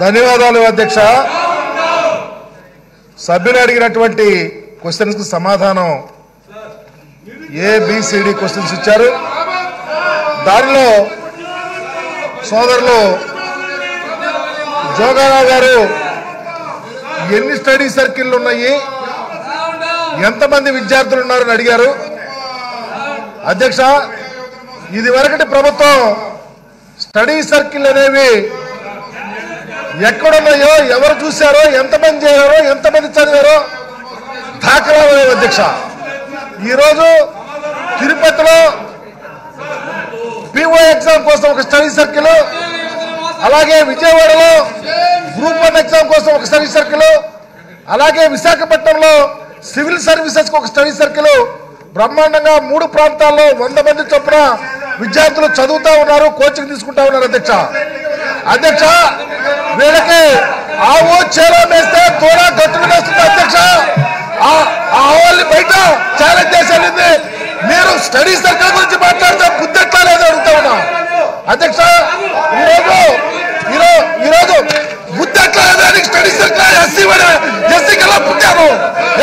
ధన్యవాదాలు అధ్యక్ష. సభ్యులు అడిగినటువంటి క్వశ్చన్స్ కు సమాధానం ఏబిసిడి క్వశ్చన్స్ ఇచ్చారు. దానిలో సోదరులు జోగారావు గారు ఎన్ని స్టడీ సర్కిళ్ళు ఉన్నాయి, ఎంతమంది విద్యార్థులు ఉన్నారని అడిగారు. అధ్యక్ష, ఇది వరకటి ప్రభుత్వం స్టడీ సర్కిల్ అనేవి ఎక్కడున్నాయో, ఎవరు చూశారో, ఎంతమంది చేశారో, ఎంతమంది చదివారో దాఖలాలు లేవు అధ్యక్ష. ఈరోజు తిరుపతిలో పిఓ ఎగ్జామ్ కోసం ఒక స్టడీ సర్కిల్, అలాగే విజయవాడలో గ్రూప్ 1 ఎగ్జామ్ కోసం ఒక స్టడీ సర్కిల్, అలాగే విశాఖపట్నంలో సివిల్ సర్వీసెస్ ఒక స్టడీ సర్కిల్, బ్రహ్మాండంగా 3 ప్రాంతాల్లో 100 మంది చొప్పున విద్యార్థులు చదువుతా ఉన్నారు, కోచింగ్ తీసుకుంటా ఉన్నారు అధ్యక్ష. అధ్యక్ష, వీళ్ళకి ఆవో చేలో వేస్తే తోడా గట్టులు వేస్తుంది అధ్యక్ష. ఆవుల్ని బయట ఛాలెంజ్ చేసేది. మీరు స్టడీ సర్కిల్ గురించి మాట్లాడితే బుద్ధి ఎట్లా లేదు అడుగుతా ఉన్నా అధ్యక్ష. ఈరోజు బుద్ధి ఎట్లా లేదని స్టడీ సర్కిల్ ఎస్సీకి ఎలా పుట్టారు,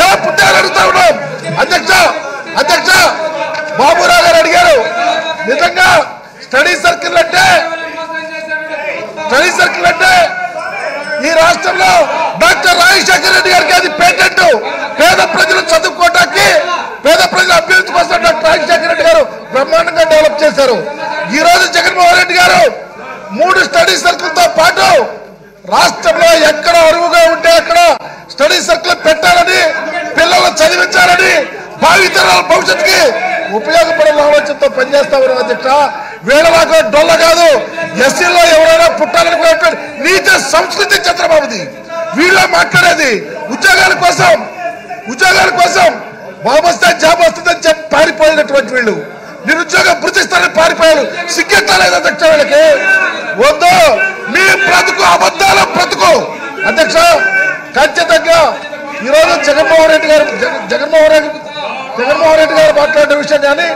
ఎలా పుట్టారు అడుగుతా ఉన్నాం అధ్యక్ష. అధ్యక్ష, బాబురావు గారు అడిగారు, నిజంగా స్టడీ సర్కిల్ అంటే ఈ రాష్ట్రంలో డాక్టర్ రాజశేఖర రెడ్డి గారికి అది పేటెంట్. పేద ప్రజలు చదువుకోవడానికి, పేద ప్రజల అభ్యున్నతి కోసం డాక్టర్ రాజశేఖర రెడ్డి గారు బ్రహ్మాండంగా డెవలప్ చేశారు. ఈ రోజు జగన్మోహన్ రెడ్డి గారు 3 స్టడీ సర్కిల్తో పాటు రాష్ట్రంలో ఎక్కడ అరువుగా ఉంటే అక్కడ స్టడీ సర్కిల్ పెట్టాలని, పిల్లలు చదివించాలని, భావితరాల భవిష్యత్తుకి ఉపయోగపడే ఆలోచనతో పనిచేస్తా ఉన్నాం అధ్యక్ష. వీళ్ళలాగా డొల్ల కాదు. ఎస్సీలో ఎవరైనా పుట్టాలనుకునేటువంటి నీచ సంస్కృతి చంద్రబాబుది. వీళ్ళ మాట్లాడేది ఉద్యోగాల కోసం బాబు వస్తే జాబ్ వస్తుందని చెప్పి పారిపోయినటువంటి వీళ్ళు నిరుద్యోగ వృత్తిస్తారని పారిపోయారు. సిగ్గెట్టా లేదు అధ్యక్ష వీళ్ళకి. వద్దు, మీ బ్రతుకు అబద్ధాల బ్రతుకు అధ్యక్ష. ఖచ్చితంగా ఈరోజు జగన్మోహన్ రెడ్డి గారు మాట్లాడిన విషయం కానీ,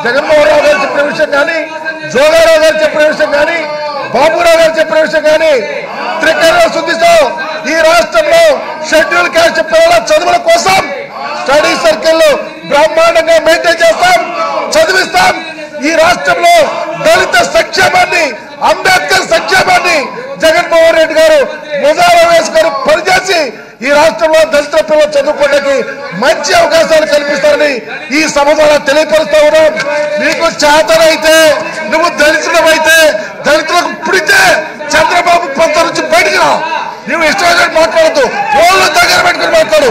జగన్మోహన్ రావు గారు చెప్పిన విషయం కానీ, జోగారావు గారు చెప్పిన విషయం కానీ, బాబురావు గారు చెప్పిన విషయం కానీ, త్రికరణ శుద్ధితో ఈ రాష్ట్రంలో షెడ్యూల్ క్యాస్ట్ పిల్లల చదువుల కోసం స్టడీ సర్కిల్ బ్రహ్మాండంగా మెయింటైన్ చేస్తాం, చదివిస్తాం. ఈ రాష్ట్రంలో దళిత సంక్షేమాన్ని, అంబేద్కర్ సంక్షేమాన్ని జగన్మోహన్ రెడ్డి గారు ముజారా వేసుకొని పనిచేసి ఈ రాష్ట్రంలో దళిత పిల్లలు చదువుకోవడానికి మంచి అవకాశాలు కల్పిస్తారని ఈ సభ ద్వారా తెలియపరుస్తా ఉన్నాం. నీకు చేతనైతే, నువ్వు దళితుడమైతే, దళితులకు పుడితే చంద్రబాబు పంత నుంచి బయటికి రా. నువ్వు ఇష్టమైన మాట్లాడద్దు, ఫోన్లు దగ్గర పెట్టుకుని మాట్లాడు.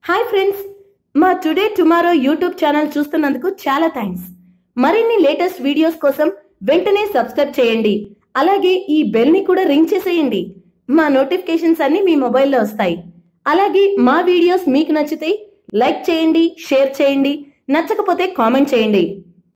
హాయ్ ఫ్రెండ్స్, మా టుడే టుమారో యూట్యూబ్ ఛానల్ చూస్తున్నందుకు చాలా థ్యాంక్స్. మరిన్ని లేటెస్ట్ వీడియోస్ కోసం వెంటనే సబ్స్క్రైబ్ చేయండి. అలాగే ఈ బెల్ ని కూడా రింగ్ చేసేయండి. మా నోటిఫికేషన్స్ అన్ని మీ మొబైల్లో వస్తాయి. అలాగే మా వీడియోస్ మీకు నచ్చితే లైక్ చేయండి, షేర్ చేయండి, నచ్చకపోతే కామెంట్ చేయండి.